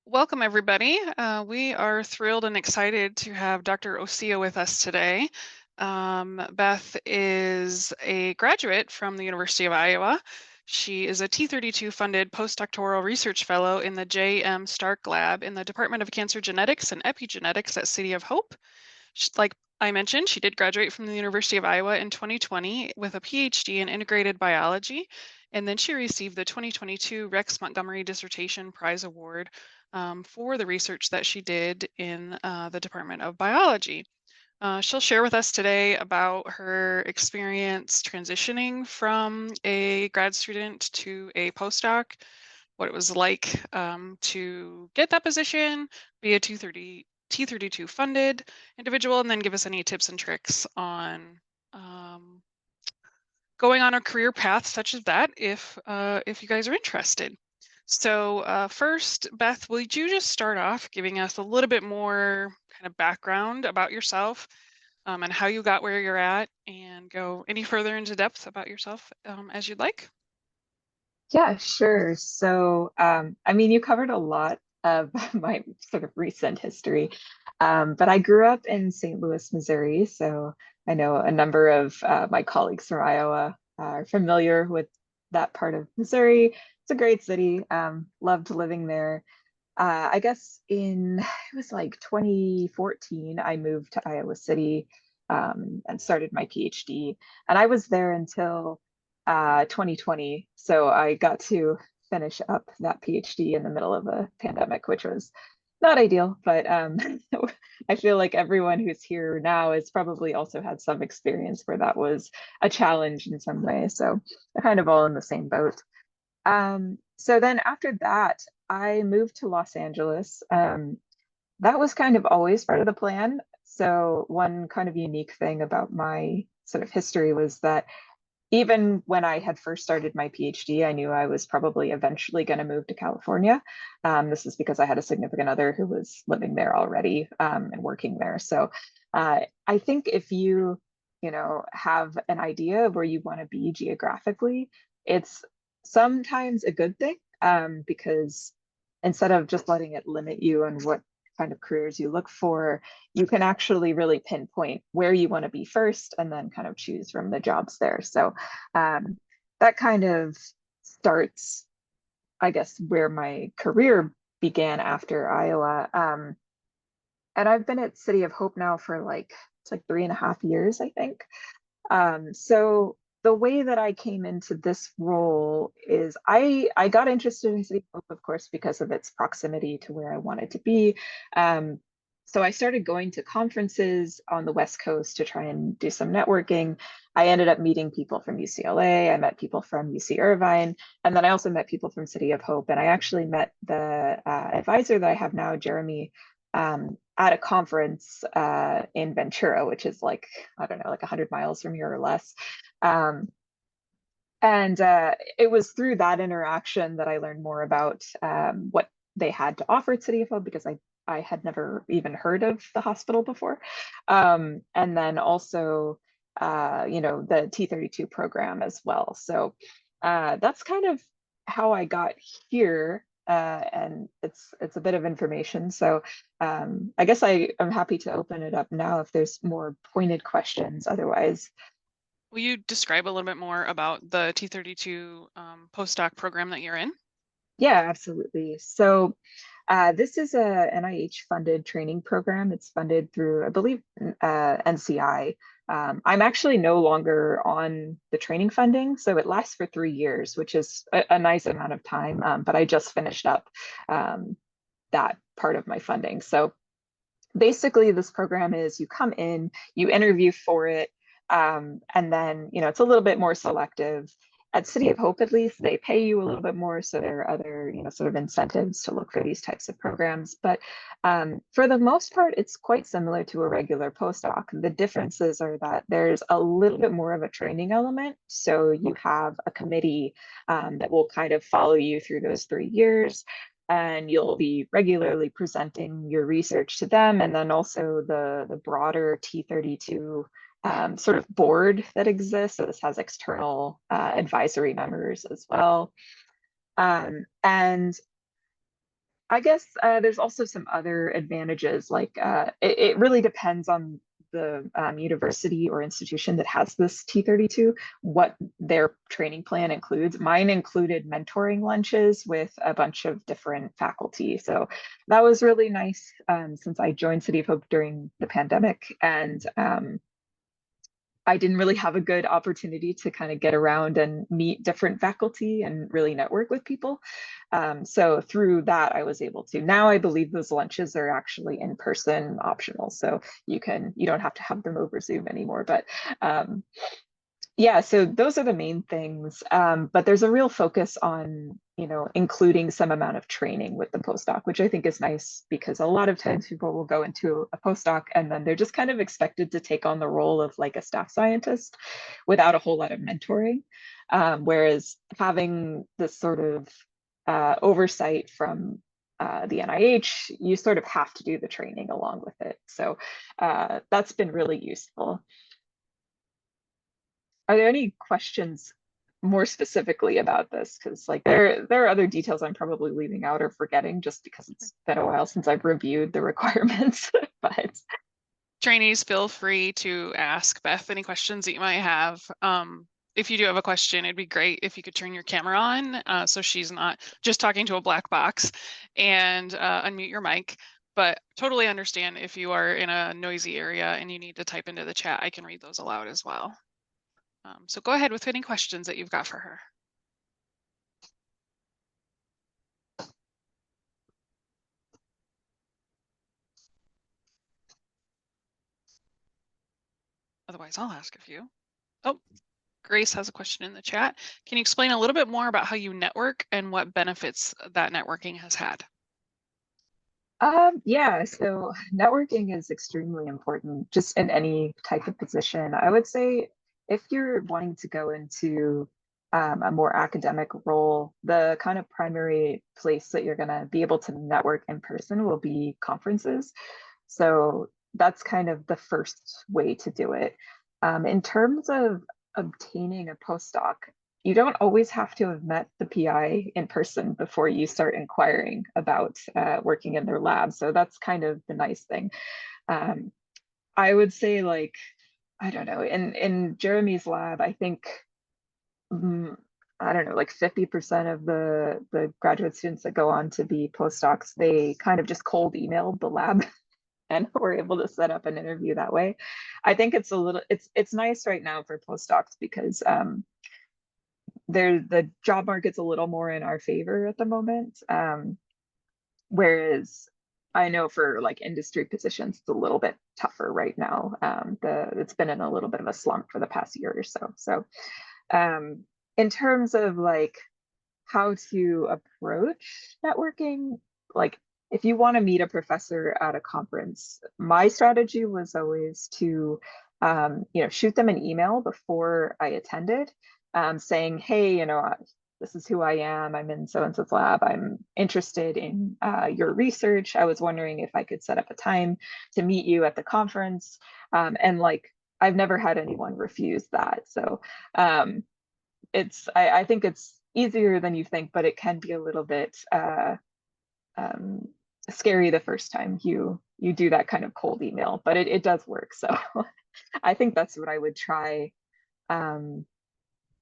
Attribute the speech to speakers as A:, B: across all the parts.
A: Welcome, everybody. We are thrilled and excited to have Dr. Osia with us today. Beth is a graduate from the University of Iowa. She is a T32 funded postdoctoral research fellow in the J.M. Stark Lab in the Department of Cancer Genetics and Epigenetics at City of Hope. Like I mentioned, she did graduate from the University of Iowa in 2020 with a PhD in integrated biology, and then she received the 2022 Rex Montgomery Dissertation Prize Award for the research that she did in the Department of Biology. She'll share with us today about her experience transitioning from a grad student to a postdoc, what it was like to get that position, be a T32 funded individual, and then give us any tips and tricks on going on a career path such as that if you guys are interested. So first, Beth, would you just start off giving us a little bit more kind of background about yourself and how you got where you're at, and go any further into depth about yourself as you'd like?
B: Yeah, sure. So, you covered a lot of my sort of recent history, but I grew up in St. Louis, Missouri. So I know a number of my colleagues from Iowa are familiar with that part of Missouri. It's a great city. Loved living there. I guess it was like 2014, I moved to Iowa City and started my PhD. And I was there until 2020. So I got to finish up that PhD in the middle of a pandemic, which was not ideal, but I feel like everyone who's here now has probably also had some experience where that was a challenge in some way. So they're kind of all in the same boat. So then after that, I moved to Los Angeles. That was kind of always part of the plan. So one kind of unique thing about my sort of history was that even when I had first started my PhD, I knew I was probably eventually going to move to California. This is because I had a significant other who was living there already and working there. So I think if you have an idea of where you want to be geographically, it's sometimes a good thing because instead of just letting it limit you on what kind of careers you look for, you can actually really pinpoint where you want to be first and then kind of choose from the jobs there. So that kind of starts, I guess, where my career began after Iowa. And I've been at City of Hope now for it's like 3.5 years, I think. So the way that I came into this role is I got interested in City Hope, of course, because of its proximity to where I wanted to be. So I started going to conferences on the West Coast to try and do some networking. I ended up meeting people from UCLA. I met people from UC Irvine, and then I also met people from City of Hope. And I actually met the advisor that I have now, Jeremy, at a conference in Ventura, which is like, I don't know, like 100 miles from here or less. Um, and it was through that interaction that I learned more about what they had to offer at City of Hope because I had never even heard of the hospital before. And then also, the T32 program as well. So that's kind of how I got here. And it's a bit of information. So I guess I am happy to open it up now if there's more pointed questions. Otherwise,
A: Will you describe a little bit more about the T32 postdoc program that you're in?
B: yeah, absolutely. So this is a NIH funded training program. It's funded through, I believe, NCI. I'm actually no longer on the training funding, so it lasts for 3 years, which is a nice amount of time. But I just finished up that part of my funding. So basically, this program is you come in, you interview for it, and then it's a little bit more selective. At City of Hope, at least, they pay you a little bit more, so there are other sort of incentives to look for these types of programs. But for the most part, it's quite similar to a regular postdoc. The differences are that there's a little bit more of a training element. So you have a committee that will kind of follow you through those 3 years, and you'll be regularly presenting your research to them, and then also the broader T32 sort of board that exists. So this has external advisory members as well. And I guess there's also some other advantages. Like it really depends on the university or institution that has this T32, what their training plan includes. Mine included mentoring lunches with a bunch of different faculty. So that was really nice since I joined City of Hope during the pandemic. And I didn't really have a good opportunity to kind of get around and meet different faculty and really network with people. So through that, I was able to. Now I believe those lunches are actually in person optional, so you don't have to have them over Zoom anymore. But um, yeah, so those are the main things. But there's a real focus on, including some amount of training with the postdoc, which I think is nice because a lot of times people will go into a postdoc and then they're just kind of expected to take on the role of like a staff scientist without a whole lot of mentoring. Whereas having this sort of oversight from the NIH, you sort of have to do the training along with it. So that's been really useful. Are there any questions more specifically about this? Because like there are other details I'm probably leaving out or forgetting just because it's been a while since I've reviewed the requirements. But
A: Trainees, feel free to ask Beth any questions that you might have. If you do have a question, it'd be great if you could turn your camera on so she's not just talking to a black box, and unmute your mic. But totally understand if you are in a noisy area and you need to type into the chat, I can read those aloud as well. So go ahead with any questions that you've got for her. Otherwise, I'll ask a few. Oh, Grace has a question in the chat. Can you explain a little bit more about how you network and what benefits that networking has had?
B: yeah, so networking is extremely important just in any type of position. I would say if you're wanting to go into a more academic role, the kind of primary place that you're going to be able to network in person will be conferences. So that's kind of the first way to do it. In terms of obtaining a postdoc, you don't always have to have met the PI in person before you start inquiring about working in their lab. So that's kind of the nice thing. Um, I would say like, I don't know, in Jeremy's lab, I think I don't know, like 50% of the graduate students that go on to be postdocs, they kind of just cold emailed the lab and we're able to set up an interview that way. I think it's nice right now for postdocs because the job market's a little more in our favor at the moment. Whereas I know for like industry positions, it's a little bit tougher right now. It's been in a little bit of a slump for the past year or so. So in terms of like how to approach networking, like if you want to meet a professor at a conference, my strategy was always to shoot them an email before I attended, saying, hey, this is who I am. I'm in so and so's lab. I'm interested in your research. I was wondering if I could set up a time to meet you at the conference. And like, I've never had anyone refuse that. So I think it's easier than you think, but it can be a little bit um, scary the first time you do that kind of cold email, but it does work. So I think that's what I would try. Um,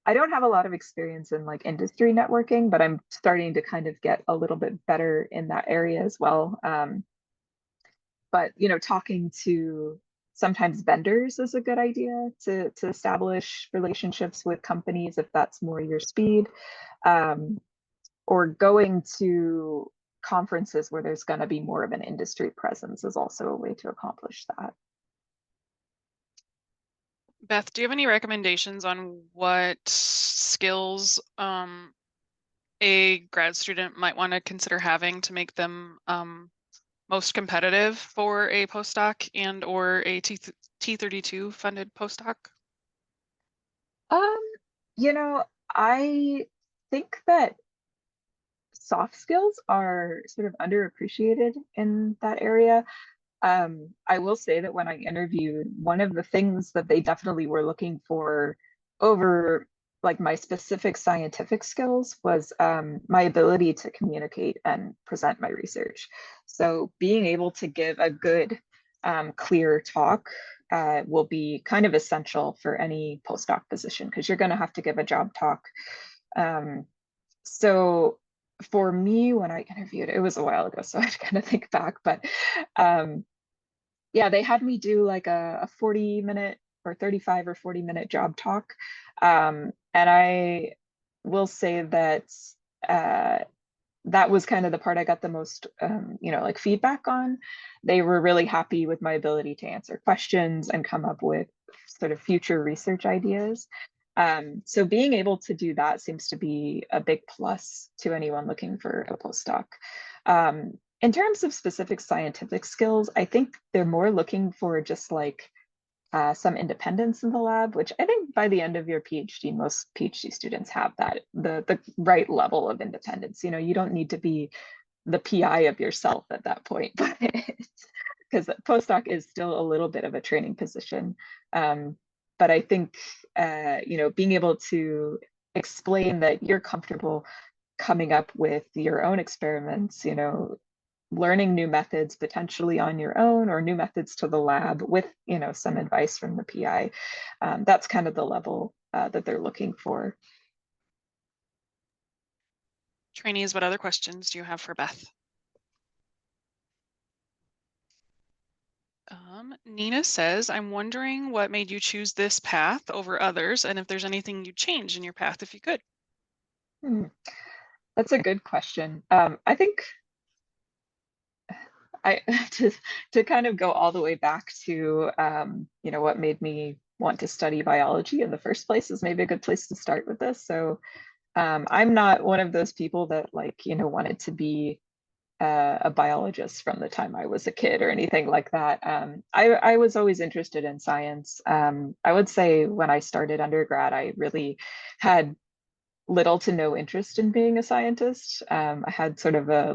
B: I don't have a lot of experience in like industry networking, but I'm starting to kind of get a little bit better in that area as well. But talking to sometimes vendors is a good idea to establish relationships with companies if that's more your speed. Um, or going to conferences where there's going to be more of an industry presence is also a way to accomplish that.
A: Beth, do you have any recommendations on what skills a grad student might want to consider having to make them most competitive for a postdoc and or a T32 funded postdoc?
B: Um, I think that soft skills are sort of underappreciated in that area. I will say that when I interviewed, one of the things that they definitely were looking for over like my specific scientific skills was my ability to communicate and present my research. So being able to give a good, clear talk will be kind of essential for any postdoc position because you're going to have to give a job talk. Um, so for me, when I interviewed, it was a while ago, so I kind of think back, but um, yeah, they had me do like a 40-minute or 35 or 40-minute job talk. And I will say that uh, that was kind of the part I got the most, like feedback on. They were really happy with my ability to answer questions and come up with sort of future research ideas. So being able to do that seems to be a big plus to anyone looking for a postdoc. In terms of specific scientific skills, I think they're more looking for just like some independence in the lab, which I think by the end of your PhD, most PhD students have that, the right level of independence. You don't need to be the PI of yourself at that point, but because postdoc is still a little bit of a training position. But I think, being able to explain that you're comfortable coming up with your own experiments, learning new methods potentially on your own or new methods to the lab with, some advice from the PI. That's kind of the level that they're looking for.
A: Trainees, what other questions do you have for Beth? Nina says, I'm wondering what made you choose this path over others, and if there's anything you'd change in your path if you could.
B: That's a good question. I think I to kind of go all the way back to what made me want to study biology in the first place is maybe a good place to start with this. So I'm not one of those people that wanted to be a biologist from the time I was a kid or anything like that. I was always interested in science. I would say when I started undergrad, I really had little to no interest in being a scientist. I had sort of a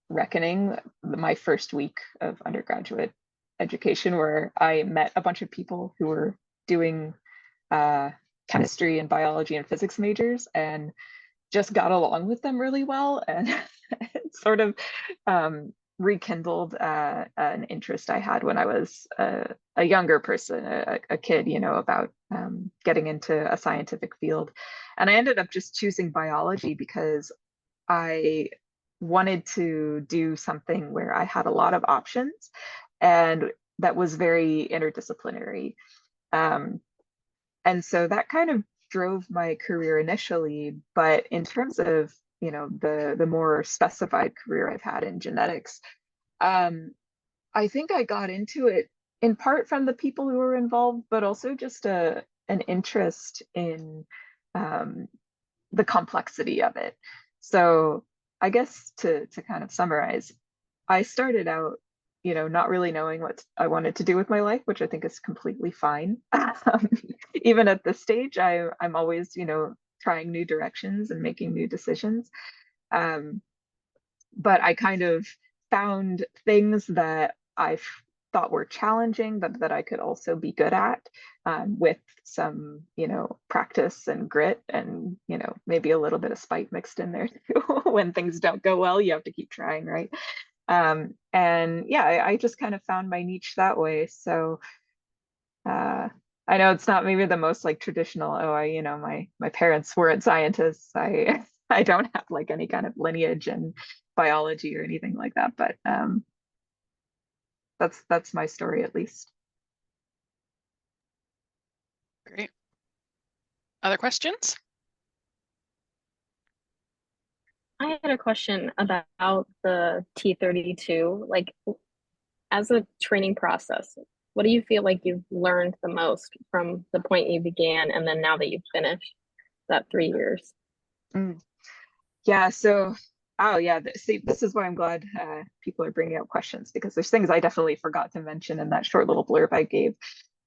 B: reckoning my first week of undergraduate education where I met a bunch of people who were doing chemistry and biology and physics majors and just got along with them really well and it sort of rekindled an interest I had when I was a younger person, a kid, about getting into a scientific field. And I ended up just choosing biology because I wanted to do something where I had a lot of options and that was very interdisciplinary. Um, and so that kind of drove my career initially, but in terms of, the more specified career I've had in genetics, um, I think I got into it in part from the people who were involved, but also just an interest in um, the complexity of it. So I guess to kind of summarize, I started out, not really knowing what I wanted to do with my life, which I think is completely fine. Even at this stage, I'm always, trying new directions and making new decisions. Um, but I kind of found things that I thought were challenging, but that I could also be good at with some, practice and grit and, maybe a little bit of spite mixed in there too. When things don't go well, you have to keep trying, right? And yeah, I just kind of found my niche that way. So I know it's not maybe the most traditional, oh, my parents weren't scientists. I don't have any kind of lineage in biology or anything like that, but that's my story at least.
A: Great. Other questions?
C: I had a question about the T32. Like, as a training process, what do you feel like you've learned the most from the point you began and then now that you've finished that 3 years?
B: Mm. Yeah, so, oh yeah, see, this is why I'm glad people are bringing up questions because there's things I definitely forgot to mention in that short little blurb I gave.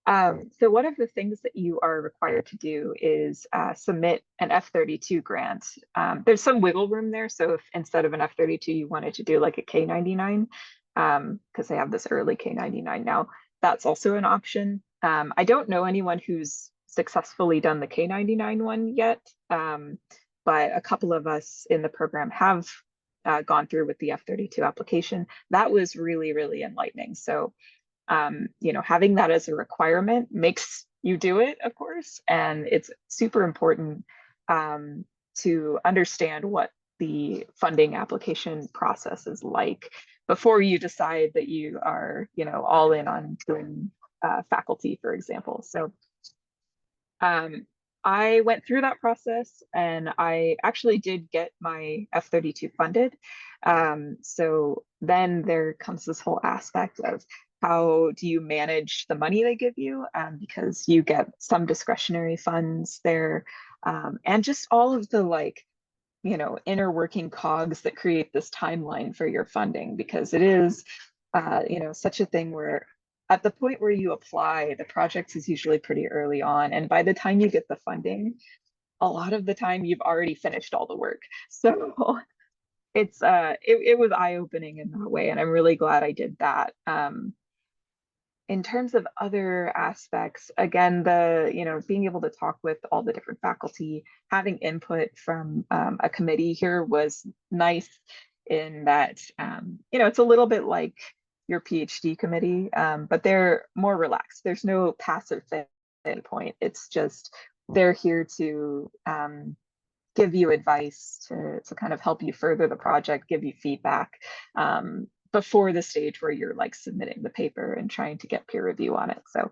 B: So one of the things that you are required to do is submit an F32 grant. There's some wiggle room there. So if instead of an F32, you wanted to do like a K99, because they have this early K99 now, that's also an option. I don't know anyone who's successfully done the K99 one yet, but a couple of us in the program have gone through with the F32 application. That was really, really enlightening. So, you know, having that as a requirement makes you do it, of course, and it's super important to understand what the funding application process is like before you decide that you are, you know, all in on doing faculty, for example. So I went through that process and I actually did get my F32 funded. So then there comes this whole aspect of how do you manage the money they give you, because you get some discretionary funds there, and just all of the like, you know, inner working cogs that create this timeline for your funding, because it is, you know, such a thing where at the point where you apply, the project is usually pretty early on. And by the time you get the funding, a lot of the time you've already finished all the work. So it was eye-opening in that way. And I'm really glad I did that. In terms of other aspects, again, the, you know, being able to talk with all the different faculty, having input from a committee here was nice in that, you know, it's a little bit like your PhD committee, but they're more relaxed. There's no passive point. It's just they're here to give you advice, to kind of help you further the project, give you feedback, before the stage where you're like submitting the paper and trying to get peer review on it. So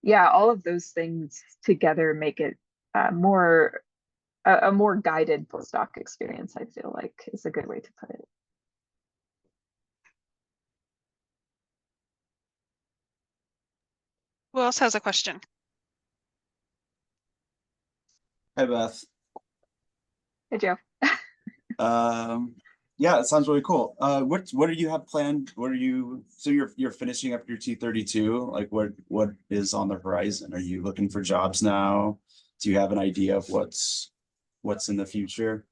B: yeah, all of those things together make it a more guided postdoc experience, I feel like, is a good way to put it.
A: Who else has a question?
D: Hi, Beth.
B: Hey, Joe.
D: Yeah, it sounds really cool. What do you have planned? What are you, so you're finishing up your T32? Like what is on the horizon? Are you looking for jobs now? Do you have an idea of what's in the future?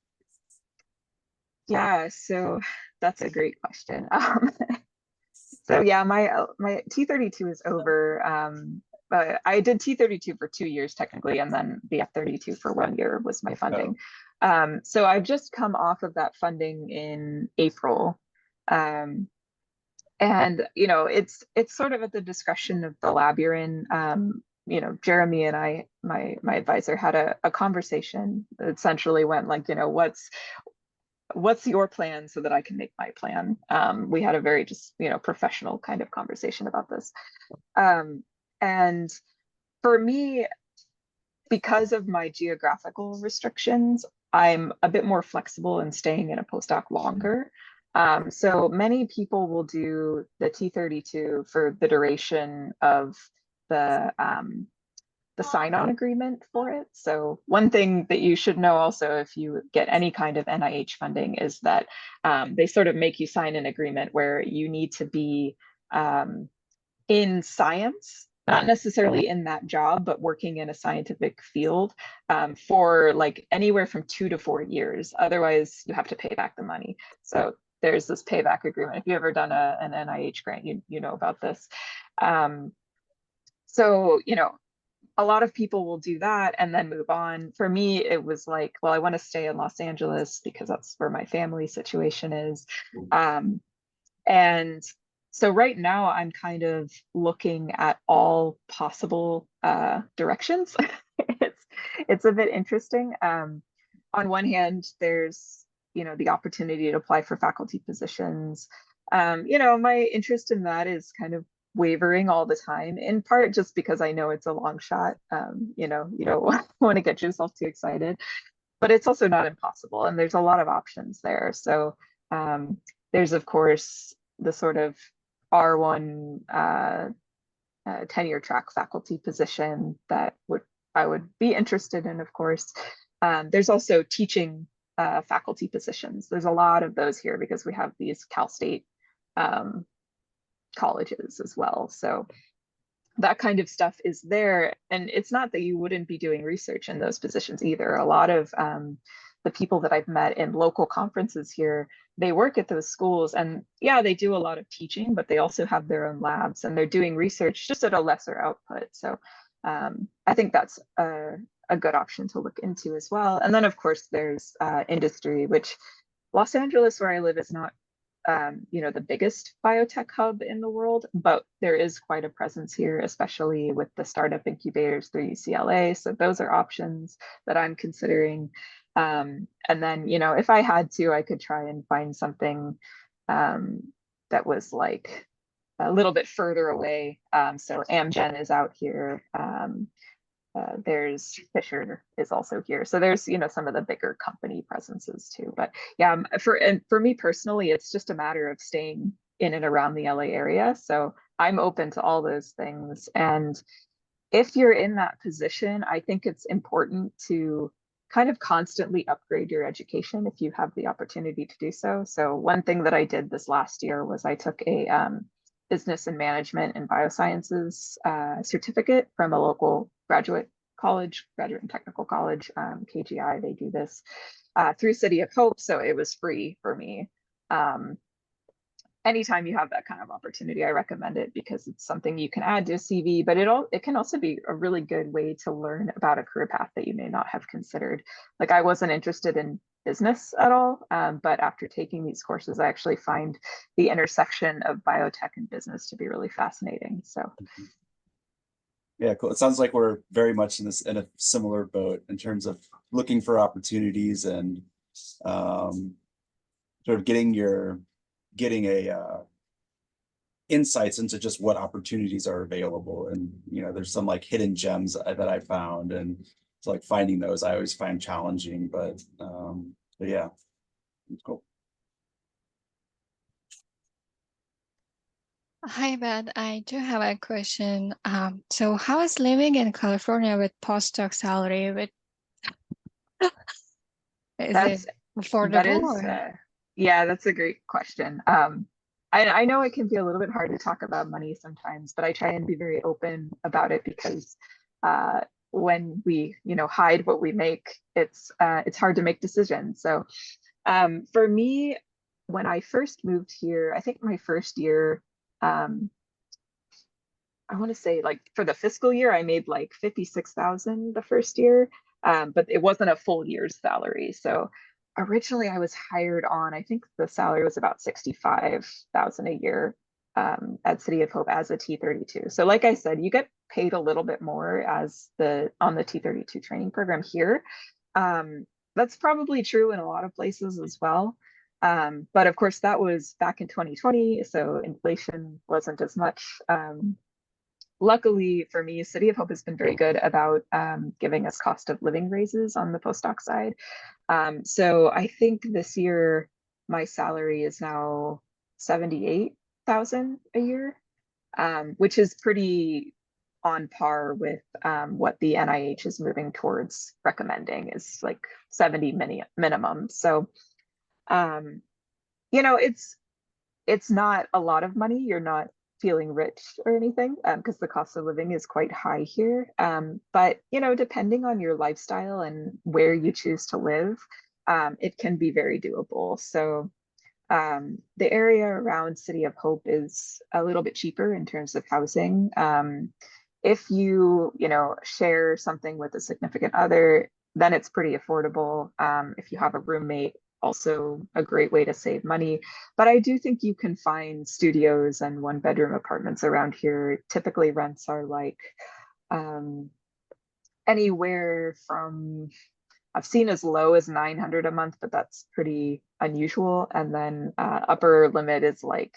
B: Yeah, so that's a great question. So yeah, my T32 is over. But I did T32 for 2 years technically, and then the F32 for 1 year was my funding. So I've just come off of that funding in April. And you know, it's sort of at the discretion of the lab you're in. You know, Jeremy and I, my advisor, had a conversation that essentially went like, you know, what's your plan so that I can make my plan? We had a very just, you know, professional kind of conversation about this. And for me, because of my geographical restrictions, I'm a bit more flexible in staying in a postdoc longer. So many people will do the T32 for the duration of the sign-on agreement for it. So one thing that you should know also, if you get any kind of NIH funding, is that they sort of make you sign an agreement where you need to be in science, not necessarily in that job, but working in a scientific field for like anywhere from 2 to 4 years. Otherwise, you have to pay back the money. So there's this payback agreement. If you've ever done an NIH grant, you know about this. So, you know, a lot of people will do that and then move on. For me, it was like, well, I want to stay in Los Angeles because that's where my family situation is. And so right now I'm kind of looking at all possible directions. It's a bit interesting. On one hand, there's, you know, the opportunity to apply for faculty positions. You know, my interest in that is kind of wavering all the time, in part just because I know it's a long shot. You know, you don't want to get yourself too excited, but it's also not impossible, and there's a lot of options there. So there's of course the sort of R1 tenure track faculty position that I would be interested in, of course. There's also teaching faculty positions. There's a lot of those here because we have these Cal State colleges as well. So that kind of stuff is there. And it's not that you wouldn't be doing research in those positions either. A lot of the people that I've met in local conferences here, they work at those schools, and yeah, they do a lot of teaching, but they also have their own labs and they're doing research just at a lesser output. So I think that's a good option to look into as well. And then of course there's industry, which Los Angeles, where I live, is not the biggest biotech hub in the world, but there is quite a presence here, especially with the startup incubators through UCLA. So those are options that I'm considering. And then, if I had to, I could try and find something that was like a little bit further away. So Amgen is out here. There's Fisher is also here. So there's, some of the bigger company presences too. But yeah, for me personally, it's just a matter of staying in and around the LA area. So I'm open to all those things. And if you're in that position, I think it's important to kind of constantly upgrade your education if you have the opportunity to do so. So one thing that I did this last year was I took a business and management and biosciences certificate from a local graduate and technical college, KGI. They do this through City of Hope, so it was free for me. Anytime you have that kind of opportunity, I recommend it because it's something you can add to a CV, but it can also be a really good way to learn about a career path that you may not have considered. Like I wasn't interested in business at all, but after taking these courses, I actually find the intersection of biotech and business to be really fascinating. So.
D: Yeah, cool. It sounds like we're very much in a similar boat in terms of looking for opportunities and sort of getting a insights into just what opportunities are available. And there's some like hidden gems that I found, and it's like finding those I always find challenging, but yeah, it's cool.
E: Hi, Beth. I do have a question. So how is living in California with postdoc salary? Is it affordable?
B: Yeah, that's a great question. I know it can be a little bit hard to talk about money sometimes, but I try and be very open about it because when we, hide what we make, it's hard to make decisions. So for me, when I first moved here, I think my first year, I want to say like for the fiscal year, I made like 56,000 the first year, but it wasn't a full year's salary. So originally I was hired on, I think the salary was about 65,000 a year at City of Hope as a T32. So like I said, you get paid a little bit more on the T32 training program here. That's probably true in a lot of places as well. But of course, that was back in 2020, so inflation wasn't as much. Luckily for me, City of Hope has been very good about giving us cost of living raises on the postdoc side. So I think this year my salary is now 78,000 a year, which is pretty on par with what the NIH is moving towards recommending, is like 70 minimum. So it's not a lot of money. You're not feeling rich or anything because the cost of living is quite high here. But depending on your lifestyle and where you choose to live, it can be very doable. So the area around City of Hope is a little bit cheaper in terms of housing. If you share something with a significant other, then it's pretty affordable. If you have a roommate, also a great way to save money. But I do think you can find studios and one-bedroom apartments around here. Typically rents are like anywhere from, I've seen as low as 900 a month, but that's pretty unusual. And then upper limit is like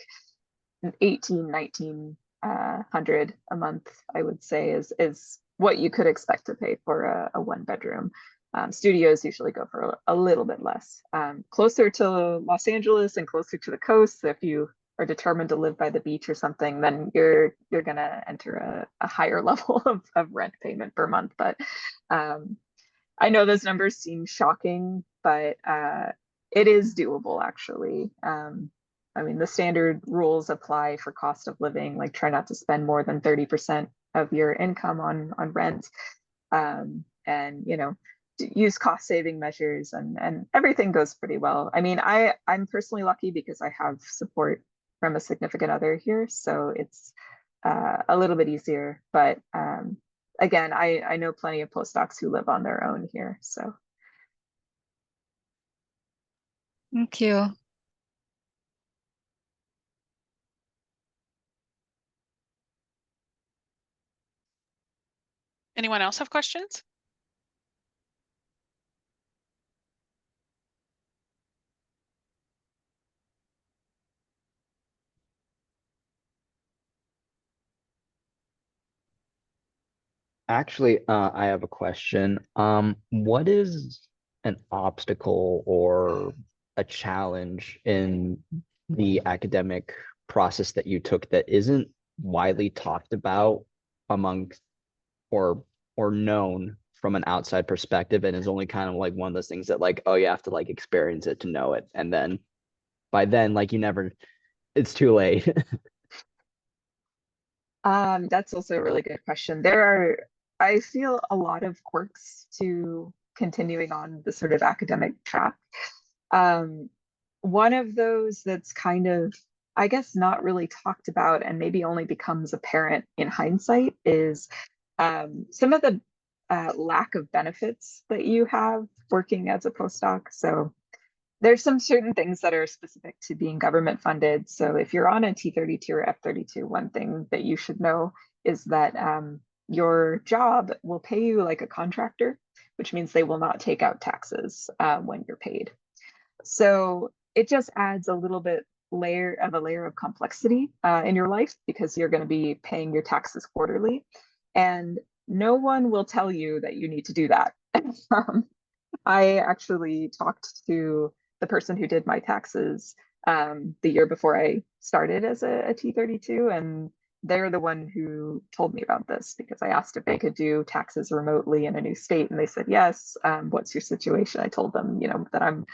B: 1900 a month, I would say is what you could expect to pay for a one-bedroom. Studios usually go for a little bit less. Closer to Los Angeles and closer to the coast, if you are determined to live by the beach or something, then you're gonna enter a higher level of rent payment per month. But I know those numbers seem shocking, but it is doable actually. I mean, the standard rules apply for cost of living, like try not to spend more than 30% of your income on rent. And use cost saving measures, and everything goes pretty well. I mean, I'm personally lucky because I have support from a significant other here, so it's a little bit easier. But again, I know plenty of postdocs who live on their own here, so.
E: Thank you.
A: Anyone else have questions?
F: Actually, I have a question. What is an obstacle or a challenge in the academic process that you took that isn't widely talked about among or known from an outside perspective and is only kind of like one of those things that like, oh, you have to like experience it to know it. And then by then, like you never, it's too late.
B: That's also a really good question. I feel a lot of quirks to continuing on the sort of academic track. Um, One of those that's kind of, I guess, not really talked about and maybe only becomes apparent in hindsight is some of the lack of benefits that you have working as a postdoc. So there's some certain things that are specific to being government funded. So if you're on a T32 or F32, one thing that you should know is that your job will pay you like a contractor, which means they will not take out taxes when you're paid. So it just adds a little bit layer of complexity in your life because you're going to be paying your taxes quarterly, and no one will tell you that you need to do that. I actually talked to the person who did my taxes the year before I started as a T32, and they're the one who told me about this because I asked if they could do taxes remotely in a new state, and they said yes. What's your situation? I told them, that I'm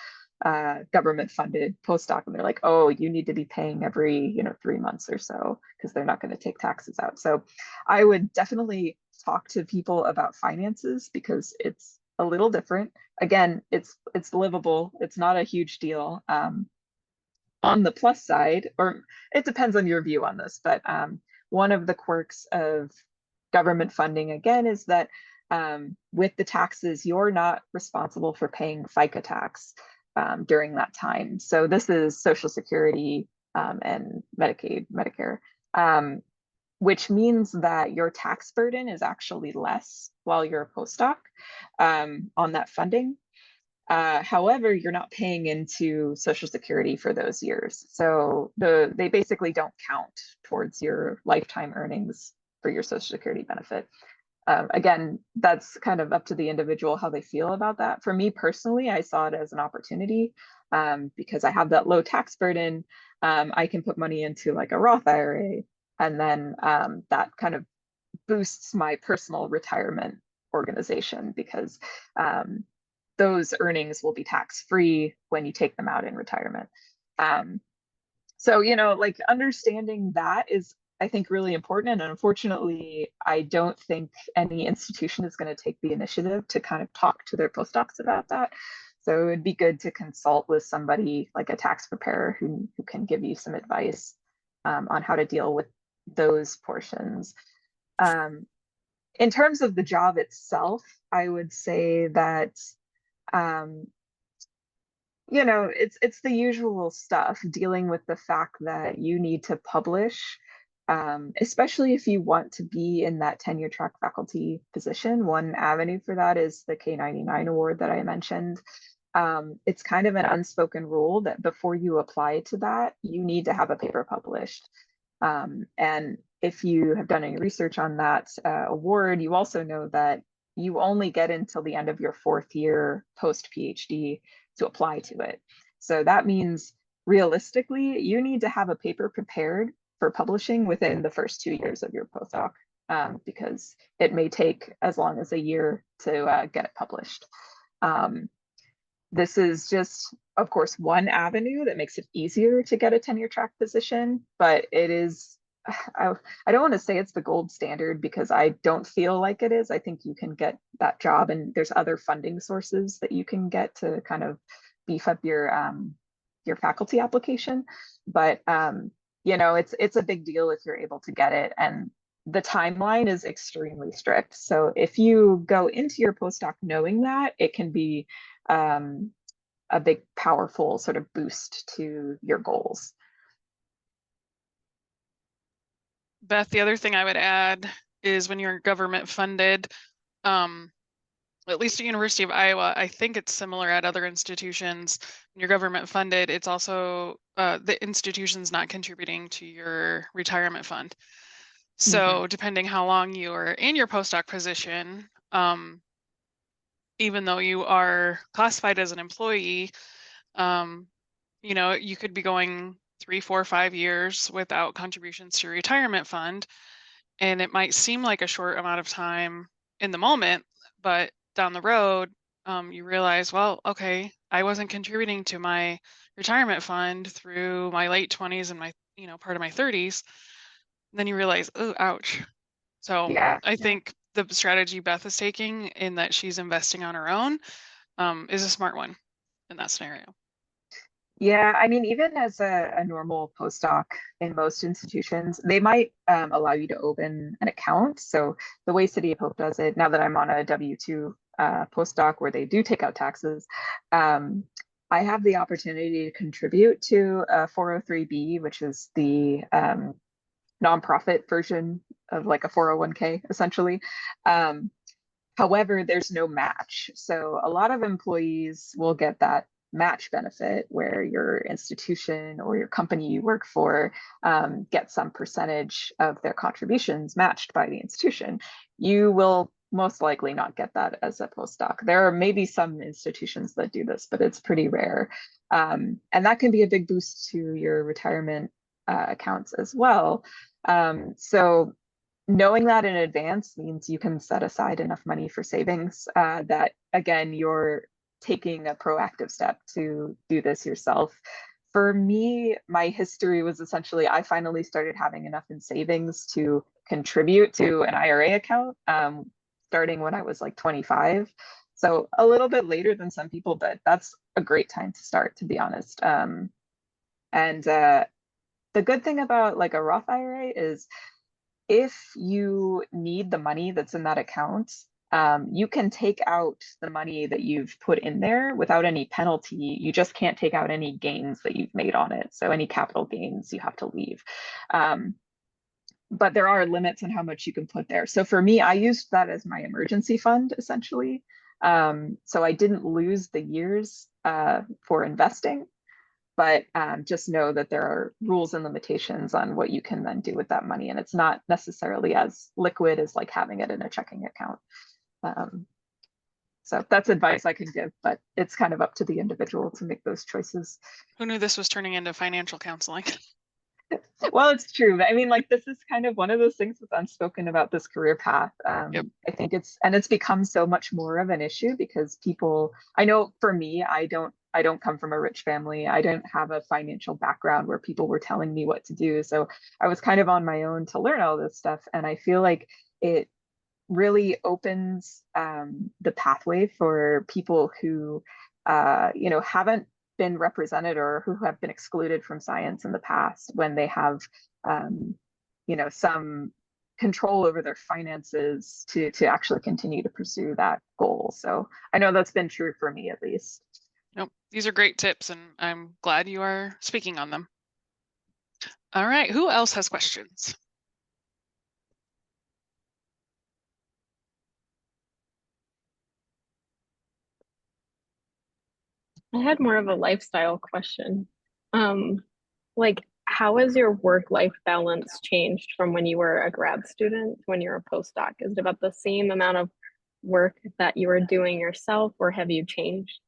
B: government funded postdoc, and they're like, oh, you need to be paying every 3 months or so because they're not going to take taxes out. So I would definitely talk to people about finances because it's a little different. Again, it's livable. It's not a huge deal. On the plus side, or it depends on your view on this, but one of the quirks of government funding again is that with the taxes, you're not responsible for paying FICA tax during that time. So this is Social Security and Medicaid, Medicare, which means that your tax burden is actually less while you're a postdoc on that funding. However, you're not paying into Social Security for those years. So they basically don't count towards your lifetime earnings for your Social Security benefit. Again, that's kind of up to the individual how they feel about that. For me personally, I saw it as an opportunity because I have that low tax burden. I can put money into like a Roth IRA, and then that kind of boosts my personal retirement organization because those earnings will be tax-free when you take them out in retirement. So, like understanding that is, I think, really important. And unfortunately, I don't think any institution is going to take the initiative to kind of talk to their postdocs about that. So it would be good to consult with somebody like a tax preparer who can give you some advice on how to deal with those portions. In terms of the job itself, I would say that it's the usual stuff, dealing with the fact that you need to publish, especially if you want to be in that tenure track faculty position. One avenue for that is the K99 award that I mentioned. It's kind of an unspoken rule that before you apply to that, you need to have a paper published. And if you have done any research on that award, you also know that you only get until the end of your 4th year post PhD to apply to it. So that means realistically, you need to have a paper prepared for publishing within the first 2 years of your postdoc because it may take as long as a year to get it published. This is just, of course, one avenue that makes it easier to get a tenure track position, but it is, I don't want to say it's the gold standard because I don't feel like it is. I think you can get that job, and there's other funding sources that you can get to kind of beef up your faculty application. But it's a big deal if you're able to get it. And the timeline is extremely strict. So if you go into your postdoc knowing that, it can be a big, powerful sort of boost to your goals.
A: Beth, the other thing I would add is when you're government funded, at least at University of Iowa, I think it's similar at other institutions. When you're government funded, it's also the institution's not contributing to your retirement fund. So depending how long you are in your postdoc position, even though you are classified as an employee, you know, you could be going 3, 4, 5 years without contributions to your retirement fund. And it might seem like a short amount of time in the moment, but down the road, you realize, well, okay, I wasn't contributing to my retirement fund through my late 20s and my, you know, part of my 30s. And then you realize, oh, ouch. So
B: Yeah.
A: I think the strategy Beth is taking in that she's investing on her own is a smart one in that scenario.
B: Yeah, I mean, even as a normal postdoc in most institutions, they might allow you to open an account. So the way City of Hope does it, now that I'm on a W-2 postdoc where they do take out taxes, I have the opportunity to contribute to a 403B, which is the nonprofit version of like a 401k, essentially. However, there's no match. So a lot of employees will get that match benefit where your institution or your company you work for gets some percentage of their contributions matched by the institution. You will most likely not get that as a postdoc. There are maybe some institutions that do this, but it's pretty rare. And that can be a big boost to your retirement accounts as well. So knowing that in advance means you can set aside enough money for savings that, again, you're taking a proactive step to do this yourself. For me, my history was essentially I finally started having enough in savings to contribute to an IRA account starting when I was like 25. So a little bit later than some people, but that's a great time to start, to be honest. And the good thing about like a Roth IRA is if you need the money that's in that account, you can take out the money that you've put in there without any penalty. You just can't take out any gains that you've made on it. So any capital gains you have to leave. But there are limits on how much you can put there. So for me, I used that as my emergency fund, essentially. So I didn't lose the years for investing, but just know that there are rules and limitations on what you can then do with that money. And it's not necessarily as liquid as like having it in a checking account. So that's advice I can give, but it's kind of up to the individual to make those choices.
A: Who knew this was turning into financial counseling?
B: Well, it's true. I mean, like this is kind of one of those things that's unspoken about this career path.
A: Yep.
B: I think it's become so much more of an issue because people, I know for me, I don't come from a rich family. I didn't have a financial background where people were telling me what to do. So I was kind of on my own to learn all this stuff. And I feel like it really opens the pathway for people who, haven't been represented or who have been excluded from science in the past when they have, some control over their finances to actually continue to pursue that goal. So I know that's been true for me at least.
A: Nope. These are great tips and I'm glad you are speaking on them. All right, who else has questions?
C: I had more of a lifestyle question. Like, how has your work-life balance changed from when you were a grad student to when you're a postdoc? Is it about the same amount of work that you were doing yourself, or have you changed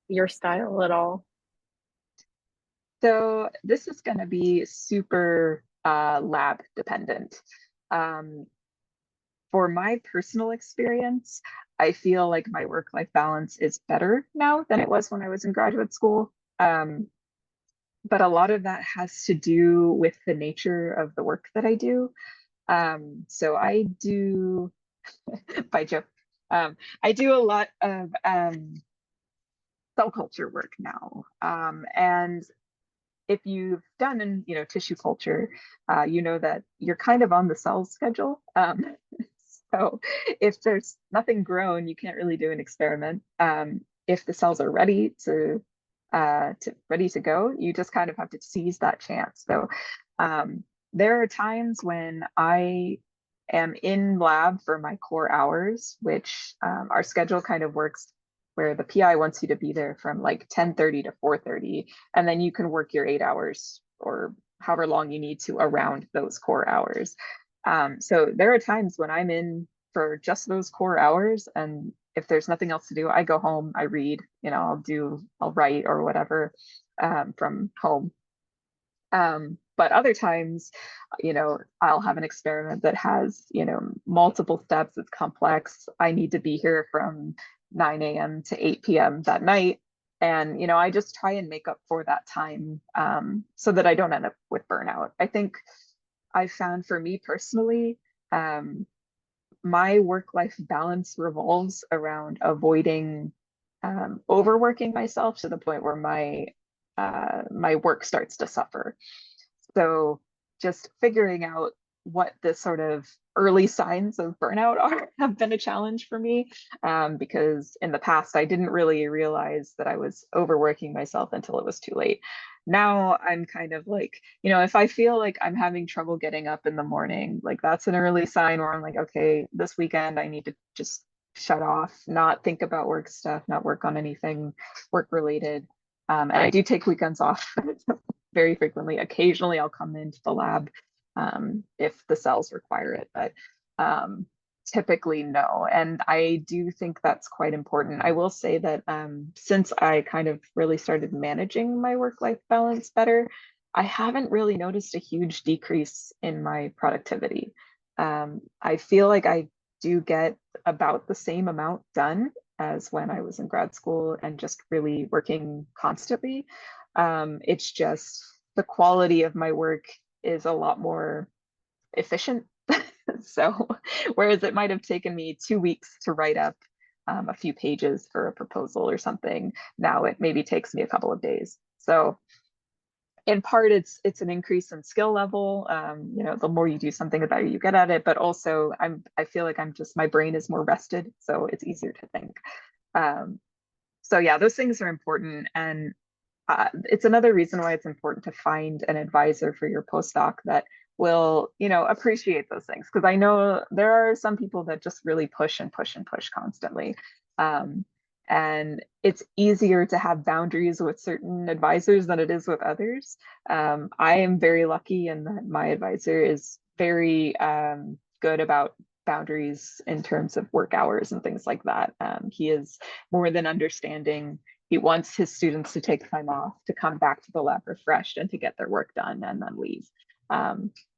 C: your style at all?
B: So this is going to be super lab dependent. For my personal experience, I feel like my work-life balance is better now than it was when I was in graduate school. But a lot of that has to do with the nature of the work that I do. So I do, by Joe, I do a lot of cell culture work now. And if you've done, tissue culture, you know that you're kind of on the cell's schedule. So if there's nothing grown, you can't really do an experiment. If the cells are ready to go, you just kind of have to seize that chance. So there are times when I am in lab for my core hours, which our schedule kind of works where the PI wants you to be there from like 10:30 to 4:30, and then you can work your 8 hours or however long you need to around those core hours. So there are times when I'm in for just those core hours, and if there's nothing else to do, I go home, I read, I'll write or whatever from home. But other times, I'll have an experiment that has, multiple steps, it's complex. I need to be here from 9 a.m. to 8 p.m. that night. And, I just try and make up for that time so that I don't end up with burnout. I think I found for me personally, my work-life balance revolves around avoiding overworking myself to the point where my work starts to suffer. So just figuring out what the sort of early signs of burnout are have been a challenge for me, because in the past I didn't really realize that I was overworking myself until it was too late. Now I'm kind of like, if I feel like I'm having trouble getting up in the morning, like that's an early sign where I'm like, okay, this weekend I need to just shut off, not think about work stuff, not work on anything work related. And I do take weekends off very frequently. Occasionally I'll come into the lab if the cells require it, but typically no. And I do think that's quite important. I will say that since I kind of really started managing my work-life balance better, I haven't really noticed a huge decrease in my productivity. I feel like I do get about the same amount done as when I was in grad school and just really working constantly. It's just the quality of my work is a lot more efficient. So whereas it might have taken me 2 weeks to write up a few pages for a proposal or something, now it maybe takes me a couple of days. So in part, it's an increase in skill level. The more you do something, the better you get at it. But also, I feel like my brain is more rested, so it's easier to think. So yeah, those things are important, and it's another reason why it's important to find an advisor for your postdoc that will, appreciate those things. Because I know there are some people that just really push and push and push constantly. And it's easier to have boundaries with certain advisors than it is with others. I am very lucky in that my advisor is very good about boundaries in terms of work hours and things like that. He is more than understanding. He wants his students to take time off, to come back to the lab refreshed and to get their work done and then leave,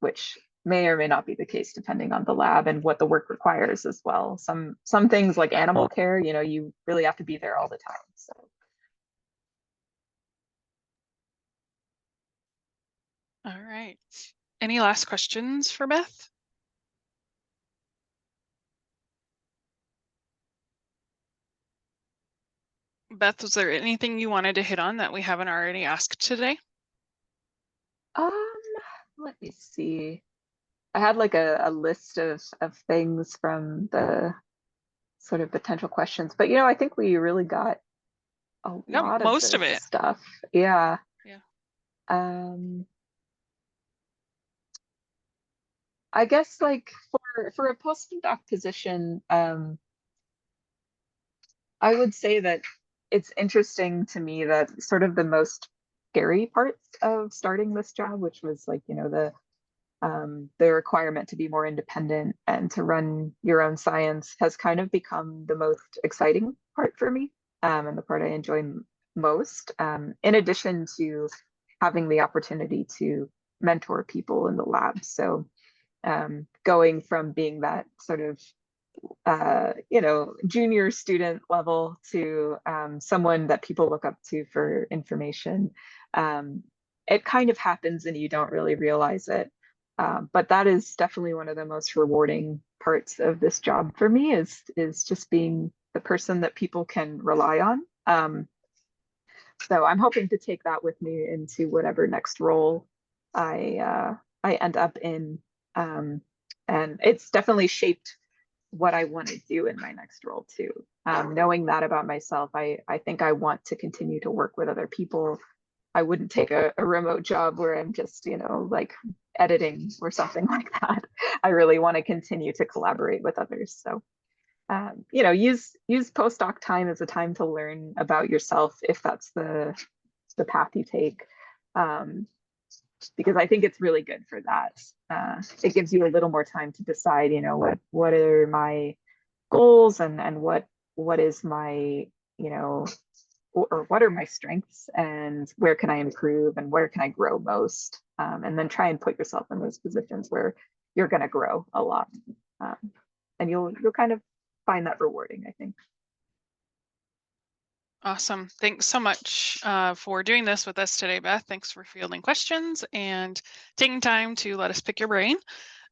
B: which may or may not be the case depending on the lab and what the work requires as well. Some things like animal care, you really have to be there all the time. So.
A: All right. Any last questions for Beth? Beth, was there anything you wanted to hit on that we haven't already asked today?
B: Let me see. I had like a list of things from the sort of potential questions, but I think we really got a lot of
A: most of it
B: stuff. Yeah.
A: Yeah.
B: I guess like for a postdoc position, I would say that it's interesting to me that sort of the most scary parts of starting this job, which was like, the requirement to be more independent and to run your own science, has kind of become the most exciting part for me, and the part I enjoy most, in addition to having the opportunity to mentor people in the lab. So going from being that sort of junior student level to someone that people look up to for information, it kind of happens and you don't really realize it. But that is definitely one of the most rewarding parts of this job for me, is just being the person that people can rely on. So I'm hoping to take that with me into whatever next role I end up in. And it's definitely shaped what I want to do in my next role too. Knowing that about myself, I think I want to continue to work with other people. I wouldn't take a remote job where I'm just, like editing or something like that. I really want to continue to collaborate with others. So, use postdoc time as a time to learn about yourself if that's the path you take. Because I think it's really good for that. It gives you a little more time to decide, what are my goals and what is my, or what are my strengths and where can I improve and where can I grow most? And then try and put yourself in those positions where you're going to grow a lot. And you'll kind of find that rewarding, I think.
A: Awesome. Thanks so much for doing this with us today, Beth. Thanks for fielding questions and taking time to let us pick your brain.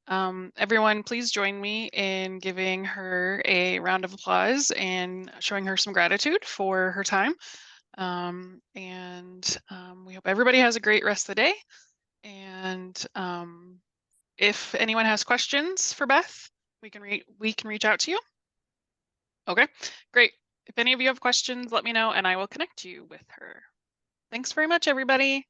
A: Everyone, please join me in giving her a round of applause and showing her some gratitude for her time. We hope everybody has a great rest of the day. And if anyone has questions for Beth, we can reach out to you. Okay, great. If any of you have questions, let me know and I will connect you with her. Thanks very much, everybody.